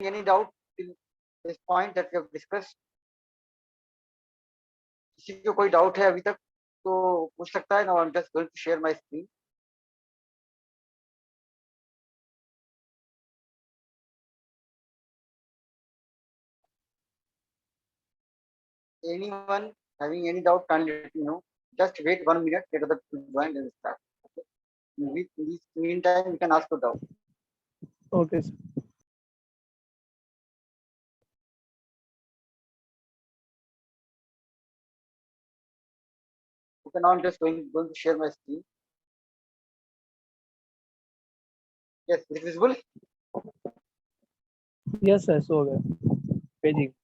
any doubt in this point that we have discussed? किसी को कोई डाउट है अभी तक तो पूछ सकता है. Now I'm just going to share my screen. Anyone having any doubt, can let me know. Just wait 1 minute, get other people join and start. Okay. In this meantime, you can ask your doubt. Okay, sir. Okay, now I'm just going to share my screen. Yes, is it visible? Yes, sir. So paging.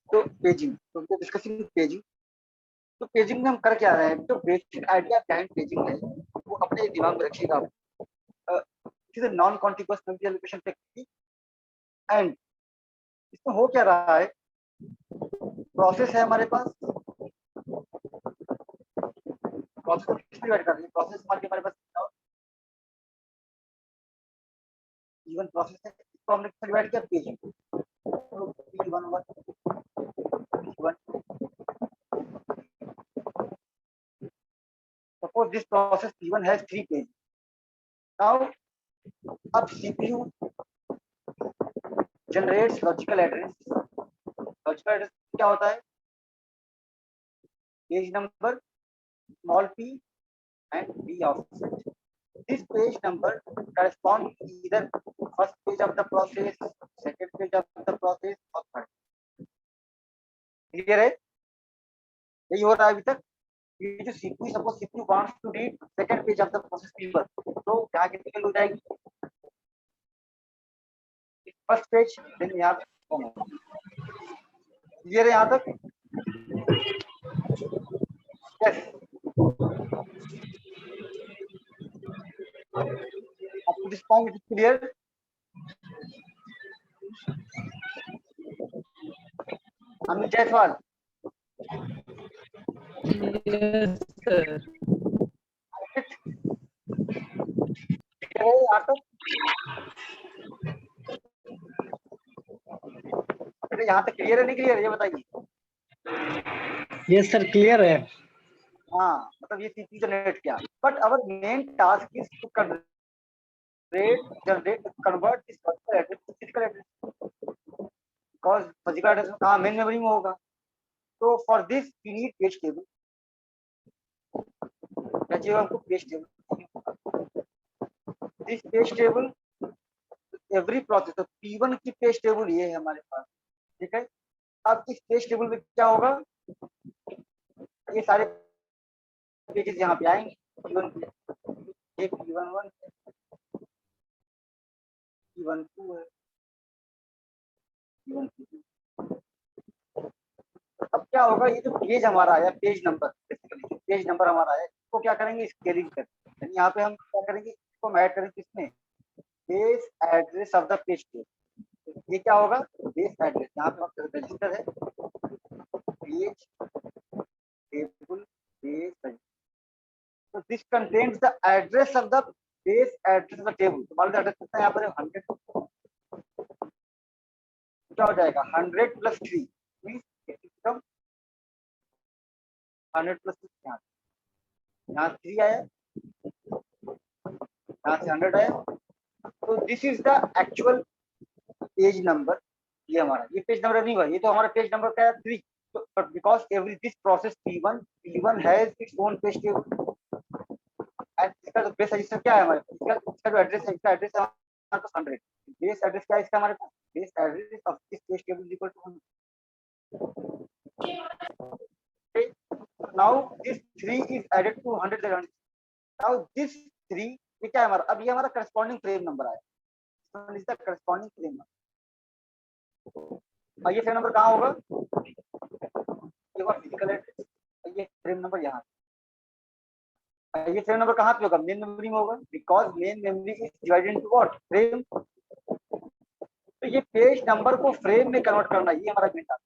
तो paging, तो we are discussing paging. तो paging में हम कर क्या रहे हैं? जो बेसिक आइडिया बिहाइंड पेजिंग है वो अपने दिमाग में रखिएगा. It is a non contiguous memory allocation technique. And इसमें हो क्या रहा है? प्रोसेस है हमारे पास. प्रोसेस को किस डिवाइड कर रहे हैं? प्रोसेस हमारे पास इवन प्रोसेस है, इसको हमने किस डिवाइड किया? पेजिंग. तो P11 P1. Suppose this process P1 has 3 pages. Now, अब CPU generates logical address. Logical address क्या होता है? Page number, small p and b offset. This page number corresponds to either first page of the process, second page of the process or third. Clear है? यही हो रहा है अभी तक. ये जो CPU, suppose CPU wants to read second page of the process P1, तो क्या कैपिटल हो जाएगी? फर्स्ट पेज, देन यहाँ क्लियर है यहाँ तक? Yes. Up to this point, it is clear. Amit Jaiswal. Yes, sir. यहाँ तक क्लियर है नहीं क्लियर है ये बताइए. Yes, sir. Clear है. हाँ, मतलब ये CPU जनरेट किया. But our main task is to convert this physical address to physical address. Because physical address कहाँ मेन मेमोरी में होगा. तो for this we need page table. क्या चाहिए हमको? Page table. This page table every process. तो P1 की page table ये है हमारे पास. ठीक है. अब इस पेज टेबल में क्या होगा? ये सारे पेजेस यहाँ पे आएंगे. एक P11 P12 है, P12. अब क्या होगा? ये जो पेज हमारा आया, page number, basically page number हमारा है, इसको क्या करेंगे? स्केलिंग करेंगे. यहाँ पे हम क्या करेंगे? इसको ऐड करेंगे किसमें? Base address of the page table. ये क्या होगा? Base address. यहाँ पे रजिस्टर है पेज टेबल बेस. तो this contains the address of the base address of the table. तो मान लो एड्रेस कितना है यहाँ पर? 100. क्या हो जाएगा? 100 + 3 मींस 100 + 6. यहाँ 3 आया, यहाँ से 100 आया. तो this is the actual page number. ये हमारा ये पेज नंबर नहीं हुआ, ये तो हमारा पेज नंबर क्या है? 3. तो but because every this process P1 has its own page table. And इसका जो बेस रजिस्टर क्या है हमारे पास? इसका जो एड्रेस है, इसका एड्रेस है हमारे पास 100. बेस एड्रेस क्या है इसका हमारे पास? Base address of this page table is equal to 100. Now this 3 is added to 100. Now this 3 ये क्या है हमारा? अब ये हमारा करस्पॉन्डिंग फ्रेम नंबर आया. Is the corresponding frame number. और ये फ्रेम नंबर कहाँ होगा? ये होगा फिजिकल एड्रेस. ये फ्रेम नंबर यहाँ. ये फ्रेम नंबर कहाँ पे होगा? मेन मेमोरी में होगा. Because main memory is divided into what? Frame. तो ये पेज नंबर को फ्रेम में कन्वर्ट करना, ये हमारा मेन टास्क.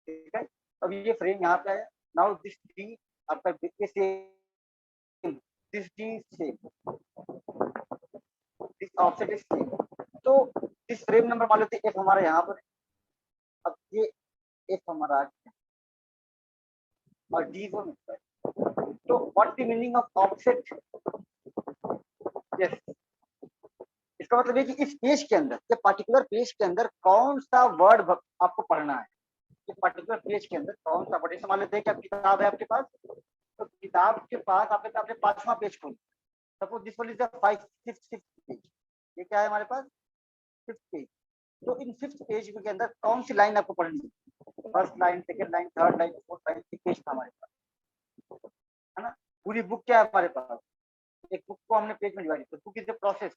ठीक है. अब ये फ्रेम यहाँ पे आया. नाउ दिस 3 आपका same, this D same, this offset is same. तो दिस फ्रेम नंबर मान लेते एफ हमारा यहाँ पर है। अब ये एफ हमारा आ गया और डी को मिलता है। तो what the meaning of offset? Yes, इसका मतलब है कि इस पेज के अंदर, ये पर्टिकुलर पेज के अंदर कौन सा वर्ड आपको पढ़ना है, ये पर्टिकुलर पेज के अंदर कौन सा वर्ड। मान लेते हैं कि किताब है आपके पास, तो किताब के पास आपने पांचवा पेज खोल, suppose this one is the fifth page, ये क्या है हमारे पास? Fifth page. तो इन फिफ्थ पेज के अंदर कौन सी लाइन आपको पढ़नी है? First line, second line, third line, fourth line, page था हमारे पास, है ना। पूरी बुक क्या है हमारे पास? एक बुक को हमने पेज में डिवाइड किया। Book is the process,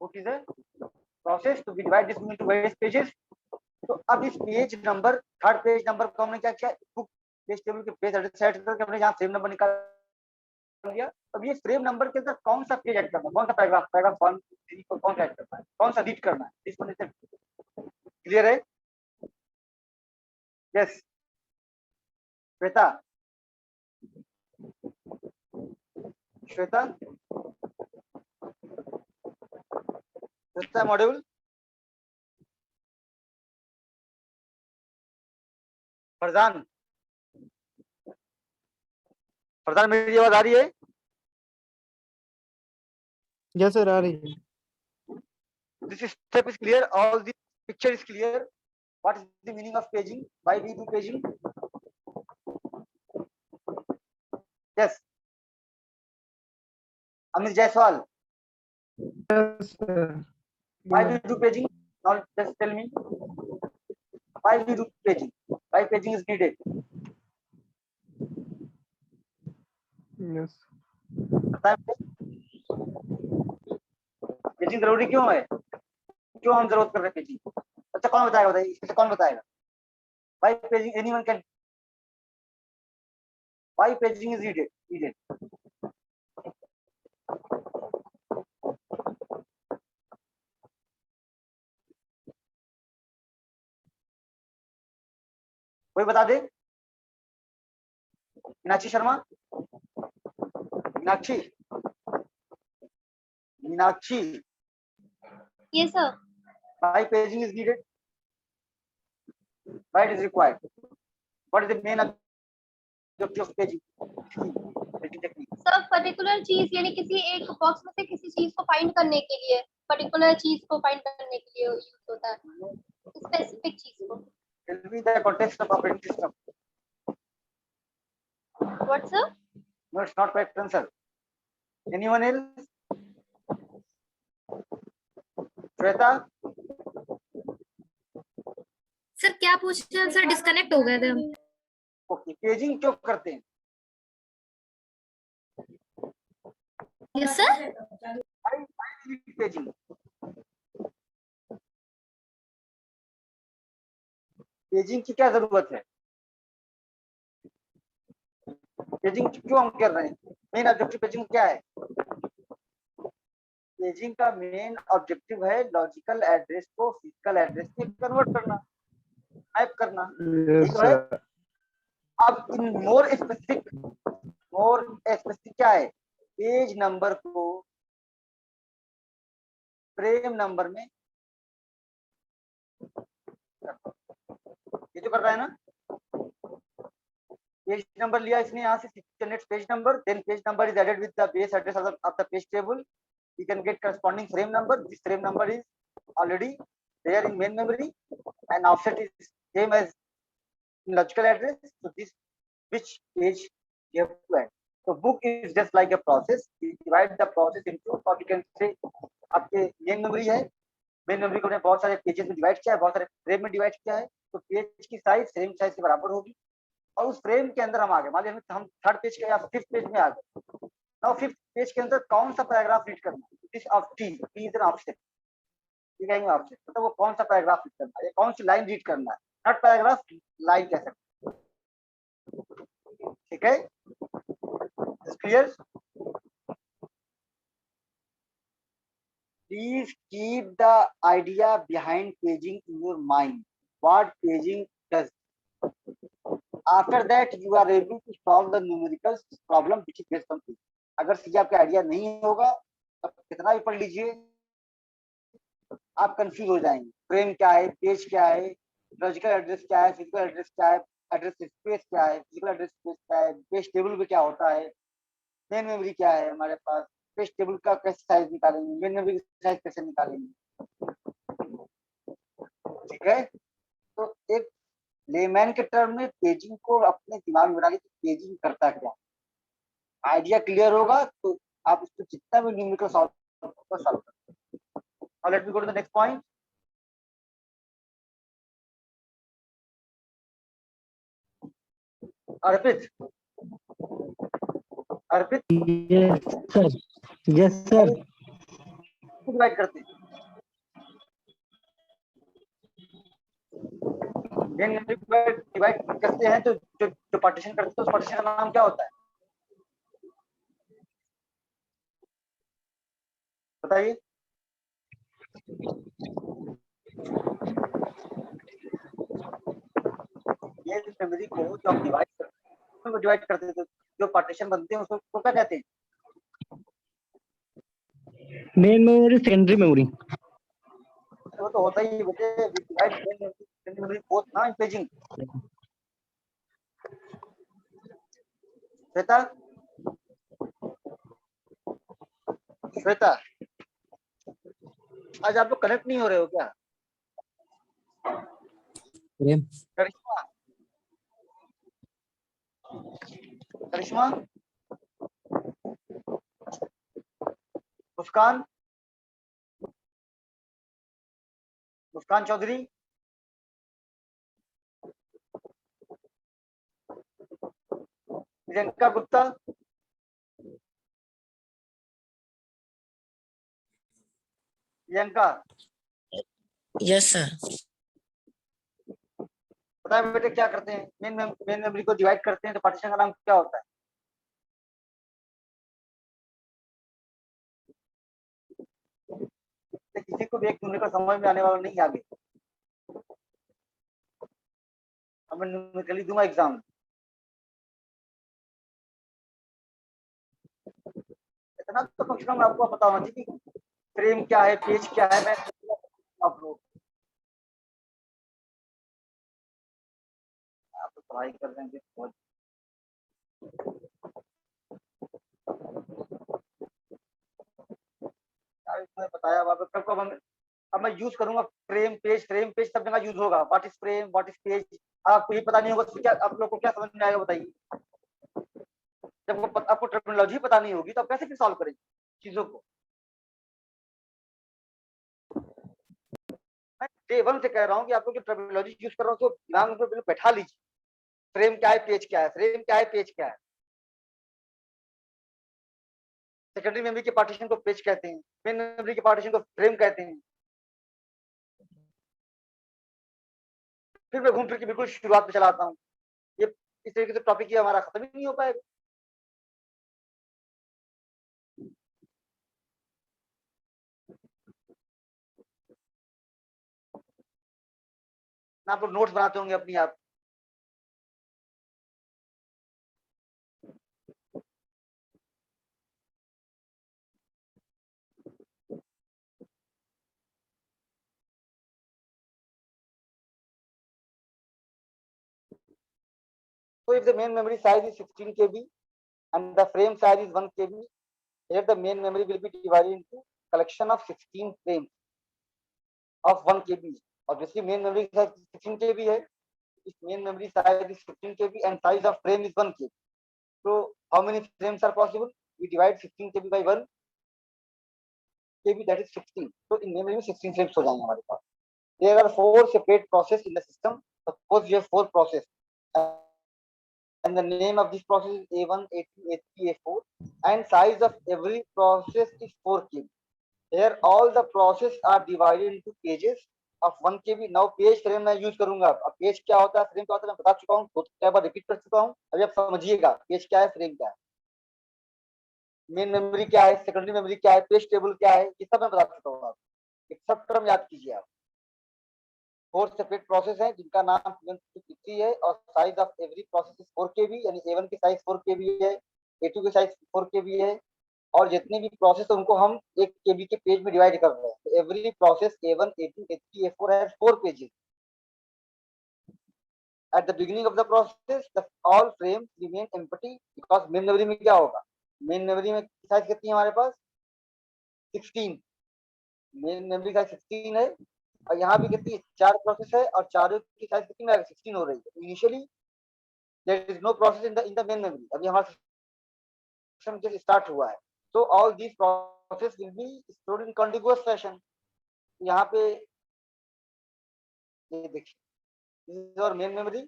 book is a process to be divide this into various pages. तो अब इस page number, third page number को हमने क्या किया? बुक पेज टेबल के पेज एड्रेस सेट करके हमने यहाँ फ्रेम नंबर निकाल लिया। अब ये फ्रेम नंबर के अंदर कौन सा पेज ऐड करना है, कौन सा पैराग्राफ, पैराग्राफ 1 3 को कौन सा ऐड करना है, कौन सा रीड करना है, इस वन इज क्लियर है? यस श्वेता, श्वेता, श्वेता मॉड्यूल, फरजान, फरजान मेरी आवाज आ रही है? यस सर, आ रही है। This step is clear, all the picture is clear. What is the meaning of paging? Why we do paging? Yes, Amit Jaiswal, yes sir. why we do paging? Now just tell me why we do paging, why paging is needed? Yes paging जरूरी क्यों है, क्यों हम जरूरत कर रहे हैं paging? अच्छा कौन बताएगा, बताइए इसमें कौन बताएगा? Why paging? Anyone can? Why paging is needed? कोई बता दे? Meenakshi Sharma, Meenakshi, Meenakshi, Yes, sir. why paging is needed? Why it is required? What is the main objective of paging? Paging technique. Sir particular चीज यानी किसी एक बॉक्स में से किसी चीज को फाइंड करने के लिए, पर्टिकुलर चीज को फाइंड करने के लिए यूज होता है, स्पेसिफिक चीज को। Tell me the context of operating system. What sir? No, it's not correct answer. Anyone else? Shweta, sir क्या पूछ रहे हैं सर, डिस्कनेक्ट हो गए थे हम। ओके, पेजिंग क्यों करते हैं? Yes sir. पेजिंग, पेजिंग की क्या जरूरत है? पेजिंग क्यों हम कर रहे हैं? मेन ऑब्जेक्टिव पेजिंग क्या है? पेजिंग का मेन ऑब्जेक्टिव है लॉजिकल एड्रेस को फिजिकल एड्रेस में कन्वर्ट करना, टाइप करना, यस ठीक है? सर। अब इन मोर स्पेसिफिक क्या है? पेज नंबर को फ्रेम नंबर में, ये जो कर रहा है ना, पेज नंबर लिया इसने यहाँ से, generate page number, then page number is added with the base address of the page table. You can get corresponding frame number. This frame number is already there in main memory, and offset is same as in logical address. So this which page you have to add. So book is just like a process. We divide the process into, or you can say आपके main memory है, main memory को बहुत सारे pages में divide किया है, बहुत सारे फ्रेम में डिवाइड किया है, तो पेज की साइज फ्रेम साइज के बराबर होगी। और उस फ्रेम के अंदर हम आ गए, मान लीजिए हम थर्ड पेज के या फिफ्थ पेज में आ गए। नाउ फिफ्थ पेज के अंदर कौन सा पैराग्राफ रीड करना है? This of T is an offset, ठीक है? ऑफसेट मतलब वो कौन सा पैराग्राफ रीड करना है, कौन सी लाइन रीड करना है, नॉट पैराग्राफ, लाइन कह सकते हैं, ठीक है? Clear? Please keep the idea behind paging in your mind. What paging does. After that, you are able to solve the numerical problem which is based on paging. अगर सीधे आपका idea नहीं होगा तब कितना भी पढ़ लीजिए, आप कंफ्यूज हो जाएंगे। फ्रेम क्या है, पेज क्या है, लॉजिकल एड्रेस क्या है, फिजिकल एड्रेस क्या है, एड्रेस स्पेस क्या है, फिजिकल एड्रेस स्पेस क्या है, पेज टेबल में क्या होता है, मेन मेमोरी क्या है हमारे पास, पेज टेबल का कैसे साइज निकालेंगे, मेन मेमोरी का साइज कैसे निकालेंगे। ठीक है, तो एक लेमैन के टर्म में पेजिंग को अपने दिमाग में बनाइए, पेजिंग करता क्या, आइडिया क्लियर होगा तो आप उसको जितना भी न्यूमेरिकल सॉल्व कर। Let me go to the next point. Arpit, Arpit yes sir, yes sir. Divide करते हैं, मेन मेमोरी को डिवाइड करते हैं तो जो पार्टीशन करते हैं तो उस पार्टीशन का नाम क्या होता है बताइए। ये मेमोरी को जो हम डिवाइड करते हैं, डिवाइड करते हैं तो जो पार्टीशन बनते हैं उसको क्या कहते हैं। Main memory, secondary memory. वो तो होता ही बेटे, डिवाइड मेन मेमोरी बोथ ना इन पेजिंग। श्वेता, श्वेता आज आप लोग कनेक्ट नहीं हो रहे हो क्या। करिश्मा, करिश्मा, मुस्कान, मुस्कान चौधरी, प्रियंका गुप्ता, प्रियंका। Yes sir. पता है बेटे क्या करते हैं, मेन मेमोरी को डिवाइड करते हैं तो पार्टीशन का नाम क्या होता है। तो किसी को भी एक न्यूमेरिकल समझ में आने वाला नहीं आगे, अब मैं न्यूमेरिकली दूंगा एग्जाम। इतना तो कम से कम आपको पता होना चाहिए कि फ्रेम क्या है, पेज क्या है। मैं आप लोग आप तो पढ़ाई कर रहे हैं बहुत। इसमें बताया अब मैं यूज करूंगा फ्रेम पेज सब जगह यूज होगा। What is frame, what is page, आपको ये पता नहीं होगा तो क्या आप लोग को क्या समझ में आएगा बताइए। जब आपको टर्मिनोलॉजी पता नहीं होगी तो आप कैसे फिर सॉल्व करेंगे चीजों को। मैं डे वन से कह रहा हूँ कि आप लोग जो टर्मिनोलॉजी यूज कर रहे हो उसको दिमाग में बिल्कुल बैठा लीजिए। फ्रेम क्या है, पेज क्या है, फ्रेम क्या है, पेज क्या है। सेकेंडरी मेमोरी के पार्टीशन को पेज कहते हैं, मेन मेमोरी के पार्टीशन को फ्रेम कहते हैं। फिर मैं घूम फिर के बिल्कुल शुरुआत में चला आता हूँ। ये इस तरीके से टॉपिक ये हमारा खत्म ही नहीं हो पाएगा। ना आप लोग नोट्स बनाते होंगे अपनी आप। So if the main memory size is 16 KB and the frame size is 1 KB, here the main memory will be divided into collection of 16 frames of 1 KB. Obviously main memory size 16 KB है. If main memory size is 15 KB and size of frame is 1 KB. So how many frames are possible? We divide 16 KB by 1 KB, that is 16. So in memory में 16 frames हो जाएंगे हमारे पास. There are 4 separate processes in the system. Suppose you have 4 processes. And the name of this process is A1, A2, A3, A4, and size of every process is 4 KB. Here all the processes are divided into pages of 1 KB. Now page frame मैं use करूंगा। अब page क्या होता है, frame क्या होता है, मैं बता चुका हूँ, कई बार रिपीट कर चुका हूँ। अभी आप समझिएगा पेज क्या है, फ्रेम क्या है, मेन मेमोरी क्या है, सेकेंडरी मेमोरी क्या है, पेज टेबल क्या है, ये सब मैं बता चुका हूँ। आप एक सब टर्म याद कीजिए आप। 4 सेपरेट प्रोसेस हैं जिनका नाम P1 है और size of every process is 4 KB, यानी A1 की साइज 4 KB है, A2 की साइज 4 KB है, और जितने भी प्रोसेस उनको हम 1 KB के पेज में डिवाइड कर रहे हैं. तो every process A1, A2, A3, A4 has 4 pages. At the beginning of the process, all frames remain empty because main memory में क्या होगा? Main memory में साइज कितनी है हमारे पास? 16. मेन मेमोरी साइज 16 है और यहाँ भी कितनी 4 प्रोसेस है और चारों की साइज कितनी है? 16 हो रही है. Initially there is no process in the main memory. अभी हमारा सिस्टम जस्ट स्टार्ट हुआ है. So all these processes will be stored in contiguous fashion. यहाँ पे ये देखिए, this is our main memory.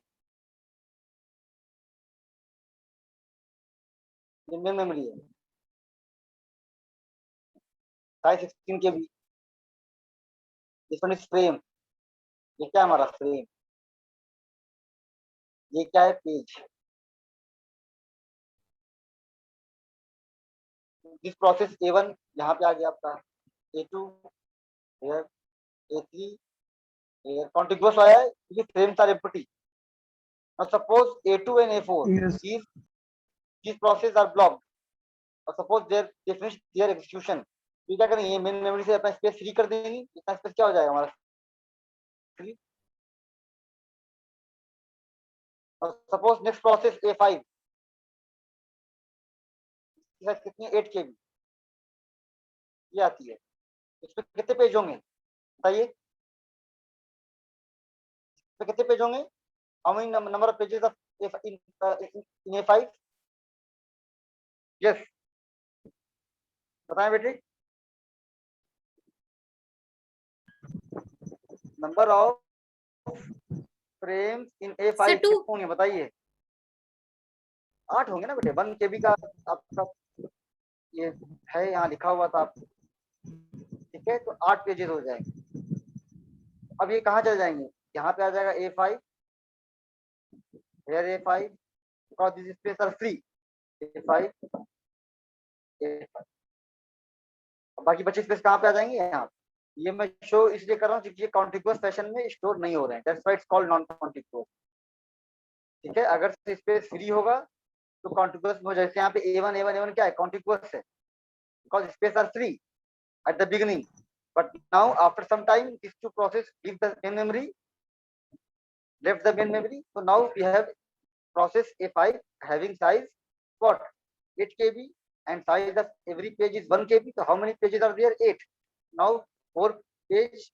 ये main memory है, size 16 KB. This one is frame. ये क्या है हमारा फ्रेम? ये क्या है? पेज. दिस प्रोसेस A1 यहाँ पे आ गया आपका, A2 here, A3 here, contiguous आया है क्योंकि frames are empty. Now suppose A2 and A4 Yes. these processes are blocked. और suppose they finish their execution. तो क्या करेंगे? मेन मेमोरी से अपना स्पेस फ्री कर देंगे. इतना स्पेस क्या हो जाएगा हमारा? फ्री. और suppose next process A5 size कितनी? 8 KB ये आती है. इसमें कितने पेज होंगे बताइए? इसमें कितने पेज होंगे? How many number of pages of in A5? Yes, बताएं बेटे. Number of frames in A5 Sir, कितने 2. होंगे बताइए? 8 होंगे ना बेटे. 1 KB का आपका ये है, यहाँ लिखा हुआ था आप. ठीक है, तो 8 पेजेस हो जाएंगे. अब ये कहाँ चले जाएंगे? यहाँ पे आ जाएगा A5, here A5 because this space are free. A5, A5. बाकी बचे स्पेस कहाँ पे आ जाएंगे? यहाँ. ये मैं शो इसलिए कर रहा हूँ क्योंकि ये कॉन्टिग्युअस फैशन में स्टोर नहीं हो रहे हैं. That's why it's called non contiguous. ठीक है, अगर स्पेस फ्री होगा तो कॉन्टिग्युअस में हो जाए. जैसे यहाँ पे A1 क्या है? कॉन्टिग्युअस है because space are free at the beginning, but now after some time these two processes leave the main memory, left the main memory. So now we have process A5 having size what? 8 KB and size of every page is 1 KB. So how many pages are there? 8. Now 4 pages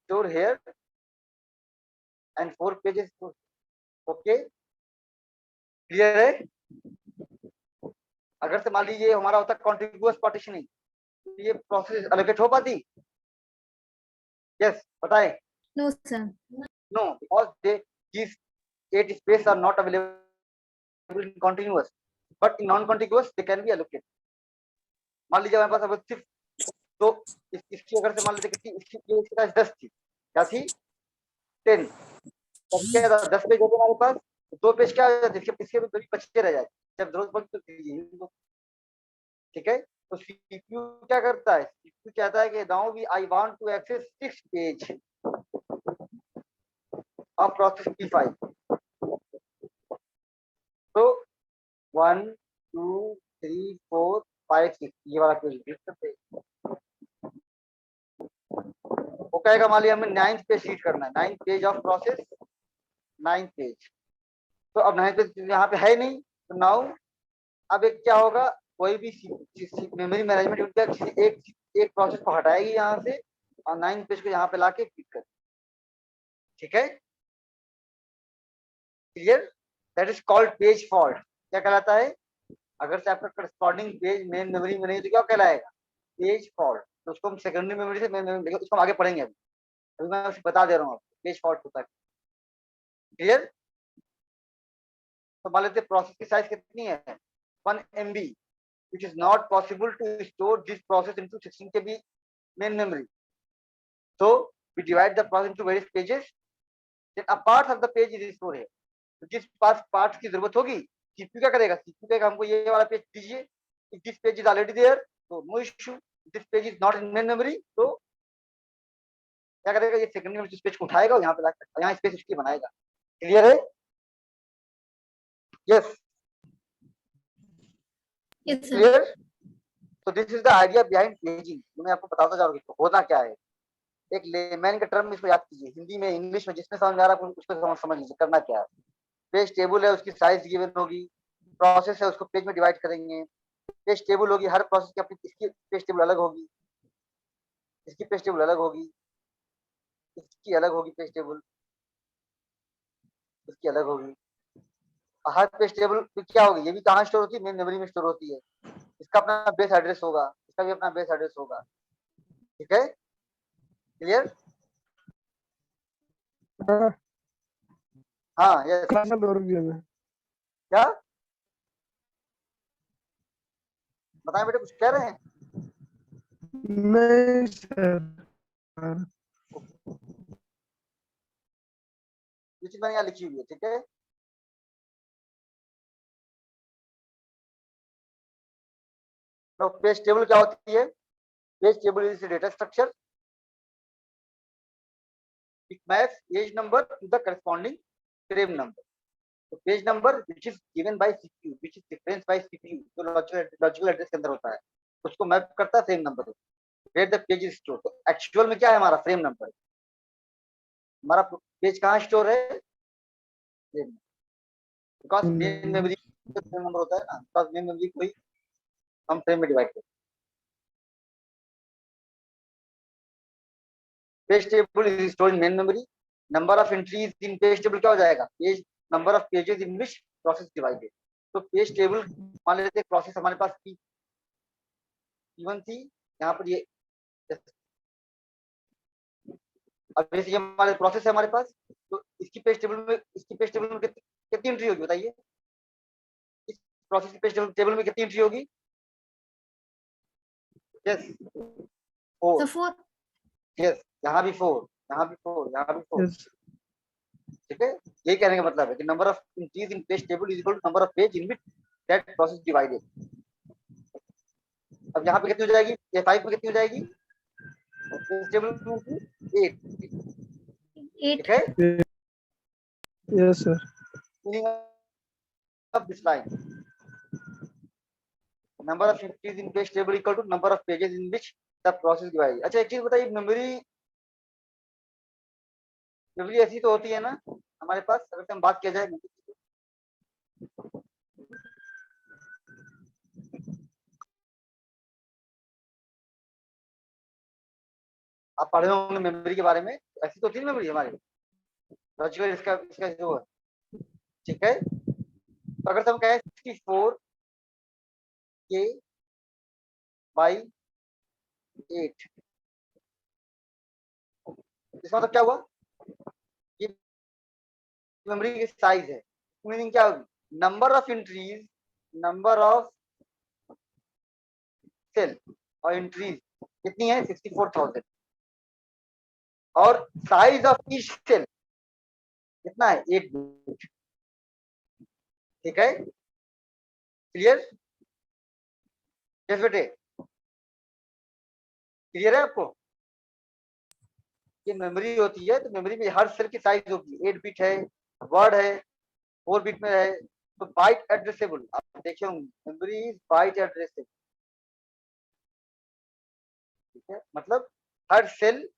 stored here and 4 pages. Okay, clear है? अगर से मान लीजिए हमारा होता कॉन्टिग्युअस partitioning, ये process allocate हो पाती? यस, बताएं. No, sir. No, because these 8 spaces are not available in continuous, but in non-contiguous they can be allocated. मान लीजिए हमारे पास अब सिर्फ तो इसकी अगर से मान लेते कितनी, इसकी साइज 10 थी. क्या थी? 10. तब क्या था? 10 पेज हो गए हमारे पास. 2 पेज क्या हो जाते? इसके भी बचे रह जाते जब जरूरत पड़ती तो. ठीक है, तो CPU क्या करता है? CPU कहता है कि now we I want to access 6 page of process P5. तो 1 2 3 4 5 6 ये वाला पेज देख सकते हैं. वो कहेगा मान लिया हमें 9th पेज रीड करना है. 9th page of process, 9th page. तो अब 9th पेज यहाँ पे है नहीं. तो नाउ अब एक क्या होगा? कोई भी मेमोरी मैनेजमेंट यूनिट एक प्रोसेस को हटाएगी यहाँ से और 9th पेज को यहाँ पे लाके क्लिक कर. ठीक है, clear? That is called page fault. क्या कहलाता है? अगर से आपका करस्पॉन्डिंग पेज मेन मेमोरी में नहीं तो क्या कहलाएगा? Page fault. तो उसको हम सेकेंडरी मेमोरी से मेन मेमोरी, उसको हम आगे पढ़ेंगे. अभी मैं आपको बता दे रहा हूँ आपको पेज फॉल्ट होता है. क्लियर? तो मान लेते प्रोसेस की साइज कितनी है? 1 MB, which is not possible to store this process into 16 KB main memory. So we divide the process into various pages. Then a part of the page is stored here. तो जिस part की जरूरत होगी CPU क्या करेगा? CPU कहेगा हमको ये वाला पेज दीजिए. If this page is already there, so no issue. This page is not in main memory, तो क्या करेगा? ये सेकेंडरी मेमोरी पेज को उठाएगा और यहाँ पे लाकर यहाँ स्पेस इसकी बनाएगा. क्लियर है? Yes, Yes, sir. क्लियर. तो this is the idea behind paging, मैं आपको बताता जा रहा हूँ होता क्या है। एक लेमैन का टर्म इसको याद कीजिए, हिंदी में इंग्लिश में जिसमें समझ में आ रहा है उसको समझ लीजिए करना क्या है। पेज टेबल है, उसकी साइज गिवन होगी, प्रोसेस है उसको पेज में डिवाइड करेंगे, पेज टेबल होगी, हर प्रोसेस की अपनी इसकी पेज टेबल अलग होगी, इसकी पेज टेबल अलग होगी, इसकी अलग होगी पेज टेबल, इसकी अलग होगी। हर पेज टेबल क्या होगी, ये भी कहाँ स्टोर होती है, मेन मेमोरी में स्टोर होती है। इसका अपना बेस एड्रेस होगा, इसका भी अपना बेस एड्रेस होगा। ठीक है, क्लियर? हाँ यस। क्लास में दौड़ गया मैं। क्या बताएं बेटे, कुछ कह रहे हैं? नहीं सर। ये चीज मैंने यहाँ लिखी हुई है, ठीक है। तो पेज टेबल क्या होती है? Page table is data structure, it maps page number to the corresponding frame number. तो page number which is given by CPU, which is difference by CPU, जो लॉजिकल एड्रेस के अंदर होता है, उसको मैप करता है frame number. Where the page is store, तो एक्चुअल में क्या है हमारा फ्रेम नंबर, हमारा पेज कहाँ स्टोर है, frame. Because main memory frame number होता है ना, बिकॉज मेन मेमोरी को ही हम फ्रेम में डिवाइड करते हैं। Page table is stored in main memory, number of entries in page table क्या हो जाएगा, page number of pages in which process divided. तो पेज टेबल मान लेते हैं प्रोसेस हमारे पास P1 थी, यहाँ पर ये अब जैसे ये हमारे प्रोसेस है हमारे पास, तो इसकी पेज टेबल में कितनी एंट्री होगी बताइए, इस प्रोसेस की पेज टेबल में कितनी एंट्री होगी? Yes 4, So 4. यस यहाँ भी 4, यहाँ भी 4, यहाँ भी 4। Yes. ठीक है, यही कहने का मतलब है कि number of entries in page table is equal to number of page in which that process divided. अब यहाँ पे कितनी हो जाएगी, ये 5 में कितनी हो जाएगी, पेज टेबल 8। 8. ठीक है, Yes sir. meaning of this line, number of entries in page table equal to number of pages in which the process divided। अच्छा एक चीज बताइए, मेमोरी ऐसी तो होती है ना हमारे पास, अगर हम बात किया जाए आप पढ़े होंगे मेमोरी के बारे में, ऐसी तो होती है मेमोरी हमारी लॉजिकल, इसका इसका जो है। ठीक है, तो अगर हम कहें 64K/8, इसका मतलब क्या हुआ, ये मेमोरी की साइज है। मीनिंग क्या होगी, number of entries, number of cell और एंट्रीज कितनी है 64,000, और साइज ऑफ ईच सेल कितना है 8 बिट। ठीक है, क्लियर? यस बेटे, क्लियर है आपको? ये मेमोरी होती है, तो मेमोरी में हर सेल की साइज होगी, 8 बिट है, वर्ड है 4 बिट में है, तो बाइट एड्रेसेबल। आप देखे होंगे मेमोरी इज बाइट एड्रेसेबल। ठीक है, मतलब हर सेल,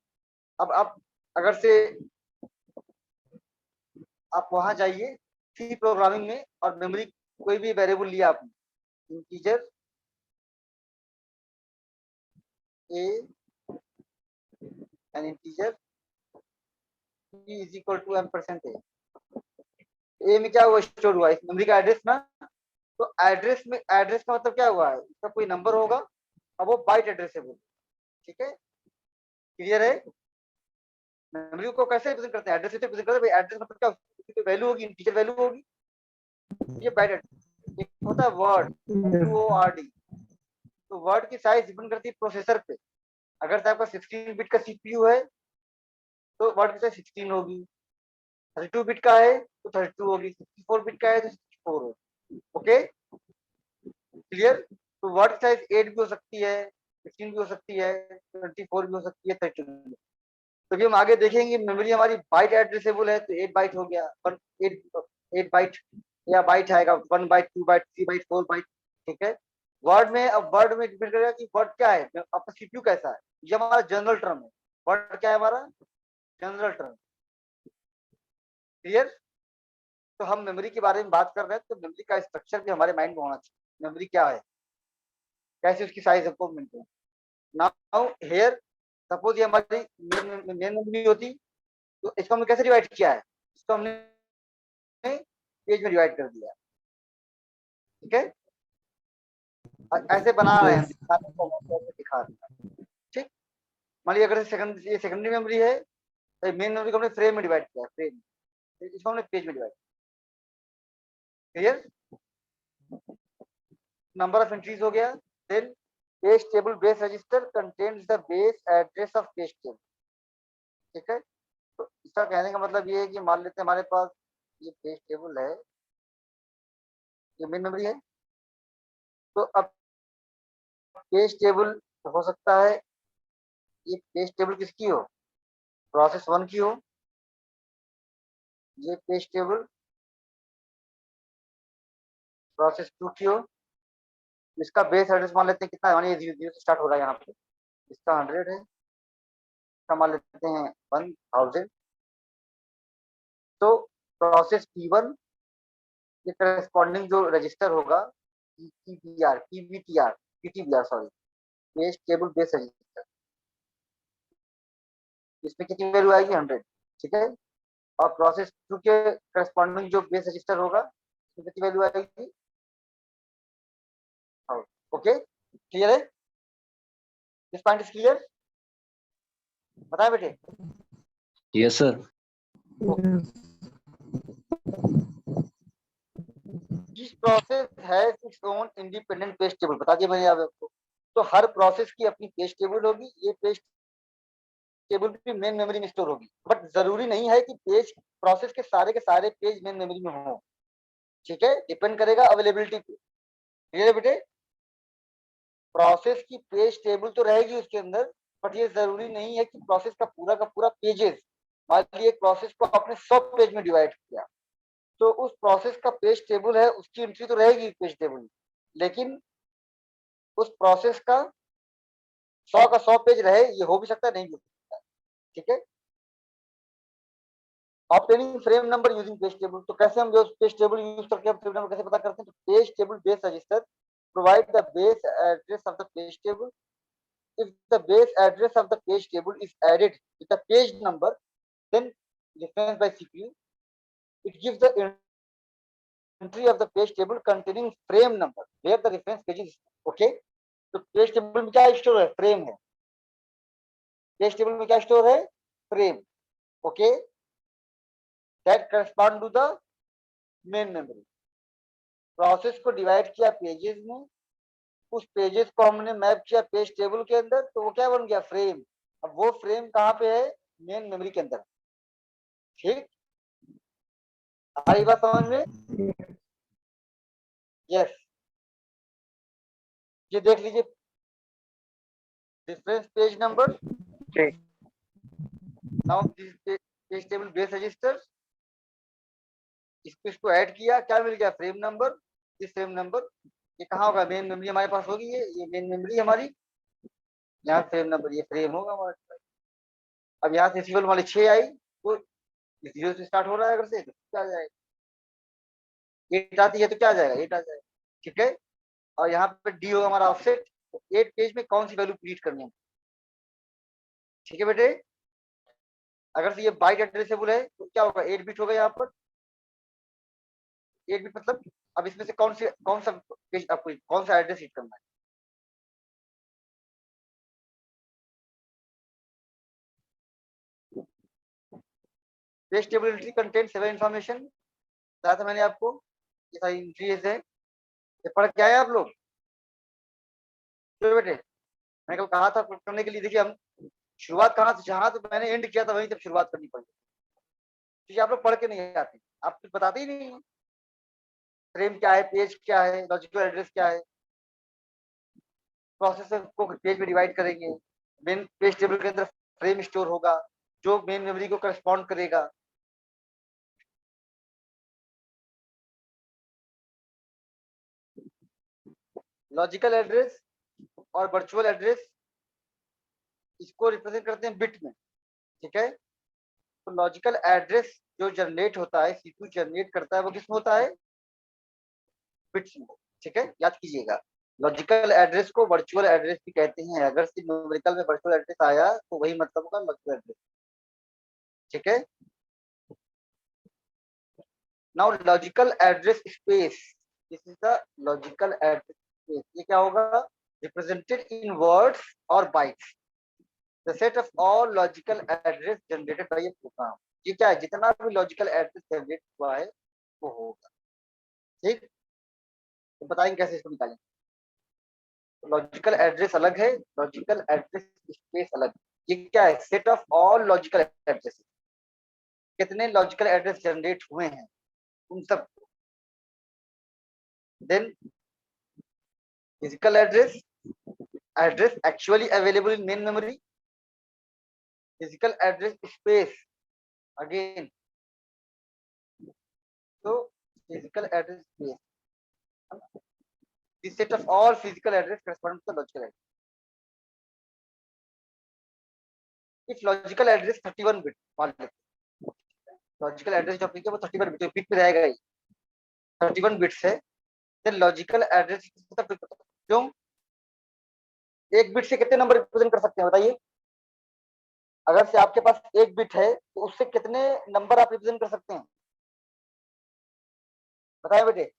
अब आप अगर से आप वहां जाइए सी प्रोग्रामिंग में, और मेमोरी कोई भी वेरिएबल लिया आपने, integer a an integer b is equal to %a, a में क्या हुआ, स्टोर हुआ इस मेमोरी का एड्रेस ना, तो एड्रेस में, एड्रेस का मतलब क्या हुआ है, इसका कोई नंबर होगा और वो बाइट एड्रेसेबल। ठीक है, क्लियर है? मेमोरी को कैसे रिप्रेजेंट करते हैं, एड्रेस से रिप्रेजेंट करते हैं। एड्रेस मतलब क्या, उसकी वैल्यू होगी, इंटीजर वैल्यू होगी, ये बाइट एड्रेस। एक होता है वर्ड, WORD, तो वर्ड की साइज डिपेंड करती है प्रोसेसर पे। अगर आपका 16 बिट का सीपीयू है तो वर्ड की साइज 16 होगी, 32 बिट का है तो 32 होगी, 64 बिट का है तो 64 होगी। Okay, clear? तो वर्ड की साइज 8 भी हो सकती है, 16 भी हो सकती है, 24 भी हो सकती है, 32 भी। तो भी हम आगे देखेंगे मेमोरी हमारी बाइट एड्रेसेबल है, तो 8 बाइट हो गया, 8 बाइट या बाइट आएगा, 1 बाइट, 2 बाइट, 3 बाइट, 4 बाइट। ठीक है, वर्ड में, अब वर्ड में डिपेंड करेगा कि वर्ड क्या है, आपका सीपीयू कैसा है। ये हमारा जनरल टर्म है, वर्ड क्या है हमारा जनरल टर्म। क्लियर। तो हम मेमोरी के बारे में बात कर रहे हैं, तो मेमोरी का स्ट्रक्चर भी हमारे माइंड में होना चाहिए। मेमोरी क्या है, कैसे उसकी साइज हमको मिलती है। नाउ हियर सपोज ये हमारी मेन मेमोरी होती, तो इसको हमने कैसे डिवाइड किया है, इसको हमने पेज में डिवाइड कर दिया। ठीक है, ऐसे बना रहे हैं, Yes. दिखा रहे हैं। ठीक, मान लीजिए अगर ये सेकेंडरी मेमोरी है, तो मेन मेमोरी को हमने फ्रेम में डिवाइड किया, फ्रेम, इसको हमने पेज में डिवाइड किया। क्लियर। नंबर ऑफ एंट्रीज हो गया। Then page table base register contains the base address of page table. ठीक है, तो इसका कहने का मतलब ये है कि मान लेते हैं हमारे पास ये पेज टेबल है, ये मेन मेमोरी है। तो अब पेज टेबल हो सकता है, ये पेज टेबल किसकी हो, प्रोसेस 1 की हो। ये पेज टेबल प्रोसेस 2 की हो। इसका बेस एड्रेस मान लेते हैं कितना है, मानिए 0 से स्टार्ट हो रहा है यहाँ पे, इसका 100 है, इसका मान लेते हैं 1000। तो प्रोसेस P1 के करस्पॉन्डिंग जो रजिस्टर होगा PTBR sorry, page table base register, इसमें कितनी वैल्यू आएगी 100। ठीक है, और प्रोसेस 2 के करस्पॉन्डिंग जो बेस रजिस्टर होगा उसमें कितनी वैल्यू आएगी। ओके, क्लियर है, दिस पॉइंट इज क्लियर, बताए बेटे। Yes sir. Yes. Each process has its own independent page table, बता दिया मैंने आपको। तो हर प्रोसेस की अपनी पेज टेबल होगी, ये पेज टेबल भी मेन मेमोरी में स्टोर होगी, बट जरूरी नहीं है कि पेज प्रोसेस के सारे पेज मेन मेमोरी में हो। ठीक है, डिपेंड करेगा अवेलेबिलिटी पे। ठीक है बेटे, प्रोसेस की पेज टेबल तो रहेगी उसके अंदर, बट ये जरूरी नहीं है कि प्रोसेस का पूरा पेजेस, मान लीजिए एक प्रोसेस को आपने 100 पेज में डिवाइड किया, तो उस प्रोसेस का पेज टेबल है, उसकी एंट्री तो रहेगी पेज टेबल, लेकिन उस प्रोसेस का 100 पेज रहे, ये हो भी सकता है, नहीं भी हो सकता। ठीक है, obtaining frame number using page table, तो कैसे हम जो पेज टेबल यूज करके हम फ्रेम नंबर कैसे पता करते हैं, तो page table base register provide the base address of the page table. If the base address of the page table is added with the page number, then referenced by CPU, it gives the entry of the page table containing frame number where the reference page is. Okay, तो page table में क्या store है, frame है। Page table में क्या store है, frame. Okay, that correspond to the main memory. Process को divide किया पेजेस में, उस पेजेस को हमने मैप किया पेज टेबल के अंदर, तो वो क्या बन गया, फ्रेम। अब वो फ्रेम कहाँ पे है, मेन मेमोरी के अंदर। ठीक, आ रही बात समझ में। यस, ये देख लीजिए difference page number. Now page table base register, इसको ऐड किया, क्या मिल गया, फ्रेम नंबर। इस फ्रेम नंबर ये कहाँ होगा, मेन मेमोरी हमारे पास होगी, ये मेन मेमोरी हमारी, यहाँ फ्रेम नंबर, ये फ्रेम होगा हमारे पास। अब यहाँ से सीरियल वाली 6 आई, तो 0 से स्टार्ट हो रहा है, अगर से तो क्या जाएगा, 8 आती है तो क्या जाएगा, 8 आ जाएगा। ठीक है, और यहाँ पे डी होगा हमारा ऑफसेट, तो 8 पेज में कौन सी वैल्यू प्रीट करनी है। ठीक है बेटे, अगर से ये बाइट एड्रेसेबल है तो क्या होगा, 8 बिट होगा यहाँ पर। 8 बिट मतलब अब इसमें से कौन सा पेज आपको कौन सा एड्रेस हिट करना है। Page table entry content 7 information, बताया था मैंने आपको, ये सारी एंट्रीज है, ये पढ़ के आए आप लोग। तो बेटे मैंने कल कहा था करने के लिए, देखिए हम शुरुआत कहाँ से, जहां तो मैंने एंड किया था वहीं तक शुरुआत करनी पड़ी, क्योंकि आप लोग पढ़ के नहीं आते, आप कुछ बताते ही नहीं है। फ्रेम क्या है, पेज क्या है, लॉजिकल एड्रेस क्या है, प्रोसेसर को पेज में डिवाइड करेंगे, मेन पेज टेबल के अंदर फ्रेम स्टोर होगा जो मेन मेमोरी को करस्पॉन्ड करेगा। लॉजिकल एड्रेस और वर्चुअल एड्रेस इसको रिप्रेजेंट करते हैं बिट में, ठीक है। तो लॉजिकल एड्रेस जो जनरेट होता है, सीपीयू जनरेट करता है, वो किसमें होता है? बिट्स में, ठीक है, याद कीजिएगा। लॉजिकल एड्रेस को वर्चुअल एड्रेस भी कहते हैं। अगर सिर्फ न्यूमेरिकल में वर्चुअल एड्रेस आया तो वही मतलब होगा लॉजिकल एड्रेस, ठीक है। Now logical address space, this is the logical address space. ये क्या होगा? रिप्रेजेंटेड इन वर्ड्स और bytes, the set of all logical address generated by a program. ये क्या है? जितना भी लॉजिकल एड्रेस जनरेट हुआ है वो होगा, ठीक। तो बताएंगे कैसे इसको निकालेंगे। लॉजिकल एड्रेस अलग है, लॉजिकल एड्रेस स्पेस अलग है। ये क्या है? Set of all logical address, कितने लॉजिकल एड्रेस जनरेट हुए हैं उन सब। Then physical address, address actually available in main memory. Physical address space again, तो physical address space, the set of all physical address corresponding to the logical address. If logical address 31 bit, मान लेते logical address जो आपके वो 31 bit में रहेगा ही, 31 bits है। Than logical address क्यों? एक बिट से कितने नंबर रिप्रेजेंट कर सकते हैं बताइए? अगर से आपके पास एक बिट है तो उससे कितने नंबर आप रिप्रेजेंट कर सकते हैं? बताए बेटे।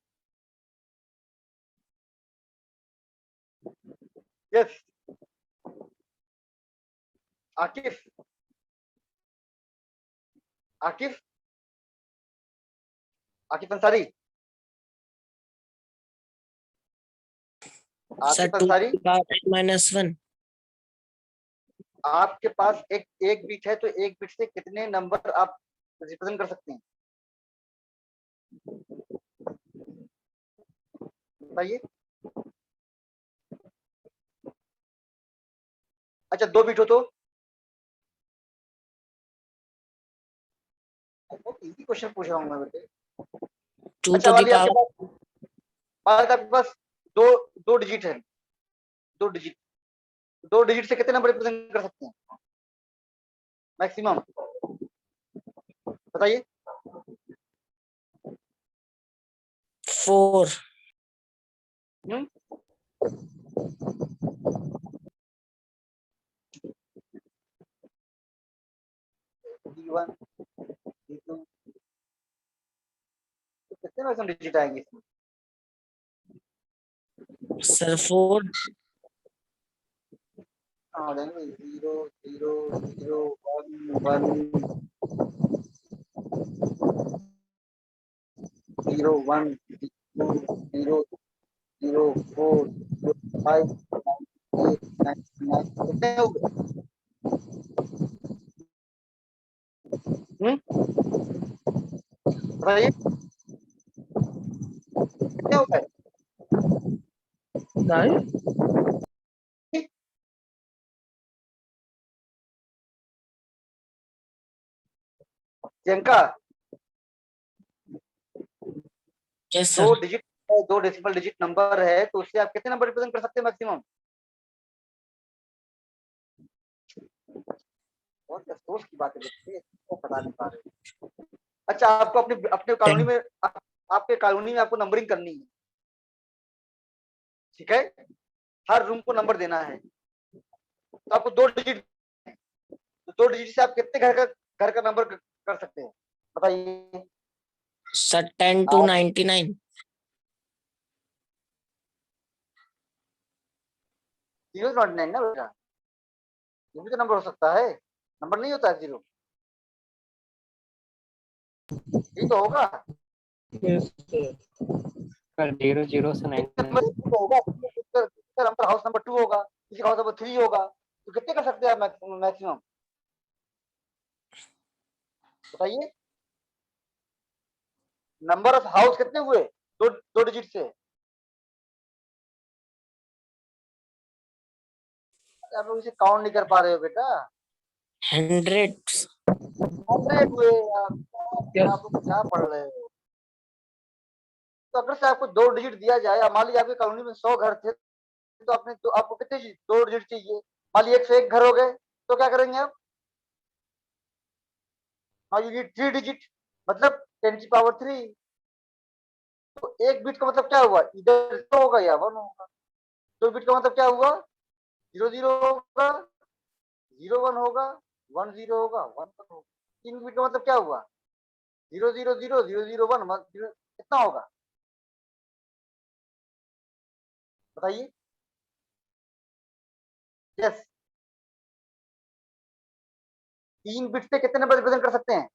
Yes Akif, Akif, Akif Ansari, sir Akif 2 Ansari, -1। आपके पास एक बिट है तो एक बिट से कितने नंबर आप रिप्रेजेंट कर सकते हैं बताइए? अच्छा 2 बिट हो तो इजी क्वेश्चन पूछ रहा हूँ मैं बेटे। 2 अच्छा to the वाली आपके power पास, आपके पास दो दो डिजिट है, दो डिजिट से कितने नंबर रिप्रेजेंट कर सकते हैं मैक्सिमम? बताइए। 4। D1, D2, तो कितने मैक्सिमम डिजिट आएंगे इसमें? सर 4। हाँ देंगे 0 0 0 1 1 0 1 2 0 0 4 0 5 8 9 9 कितने हो गए? बताइए कितने हो गए? 9 प्रियंका यस दो सर। डिजिट है, 2 डेसिमल डिजिट नंबर है तो उससे आप कितने नंबर रिप्रेजेंट कर सकते हैं मैक्सिमम? बहुत अफसोस की बात है बच्चे, इसको पता नहीं पा रहे। अच्छा आपको अपने अपने कॉलोनी में आपके कॉलोनी में आपको नंबरिंग करनी है, ठीक है। हर रूम को नंबर देना है तो आपको 2 डिजिट, तो 2 डिजिट से आप कितने घर का नंबर कर सकते हैं बताइए? Sir 10 to 99। 0.9 ना बेटा, ये भी तो नंबर हो सकता है, नंबर नहीं होता है 0, यही तो होगा। yes sir सर 00 से 99 तो होगा नंबर, हाउस नंबर 2 होगा, किसी का हाउस नंबर 3 होगा, तो कितने कर सकते हैं आप मैक्सिमम बताइए? नंबर ऑफ हाउस कितने हुए? 2 डिजिट से। आप लोग इसे काउंट नहीं कर पा रहे हो बेटा। 100। 100 हुए Yes. आप लोग क्या पढ़ रहे हो? तो अगर से आपको 2 डिजिट दिया जाए, मान लीजिए आपकी कॉलोनी में 100 घर थे तो आपने तो आपको कितने चाहिए, 2 डिजिट चाहिए। मान लीजिए 101 घर हो गए तो क्या करेंगे आप, हाँ यू नीड 3 डिजिट, मतलब 10 की पावर 3। तो एक बिट का मतलब क्या हुआ, इधर 0 होगा या 1 होगा। 2 बिट का मतलब क्या हुआ, 00 होगा, 01 होगा, 10 होगा, 11 होगा। 3 बिट का मतलब क्या हुआ, 0000001 कितना होगा बताइए। यस, 3 बिट से कितने नंबर रिप्रेजेंट कर सकते हैं,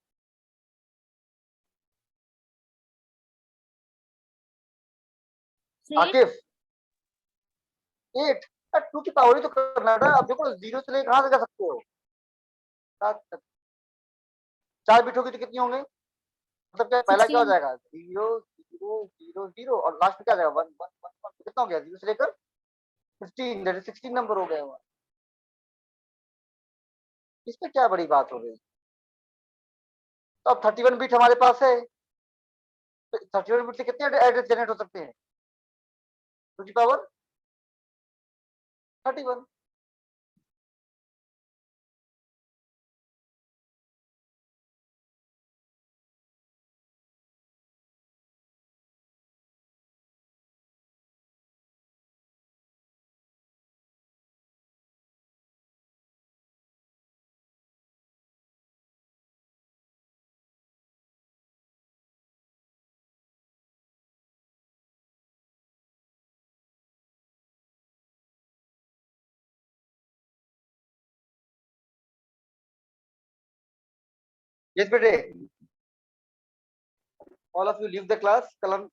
8 आकिफ 8। 2 की पावर ही तो करना था। अब देखो 0 से लेकर कहां से कर सकते हो, 7 तक। 4 बिट होगी तो कितनी होंगे, मतलब क्या पहला क्या हो 16 जाएगा, 0 0 0 0 और लास्ट में क्या आ जाएगा 1 1 1 कितना हो गया, 0 से लेकर 16, दैट इज 16 नंबर हो गया हुआ। इसमें क्या बड़ी बात हो गई। तो अब 31 बिट हमारे पास है, तो 31 बिट से कितने एड्रेस जनरेट हो सकते हैं, 2 की पावर 31। यस बेटे, all of you leave the class, कल हम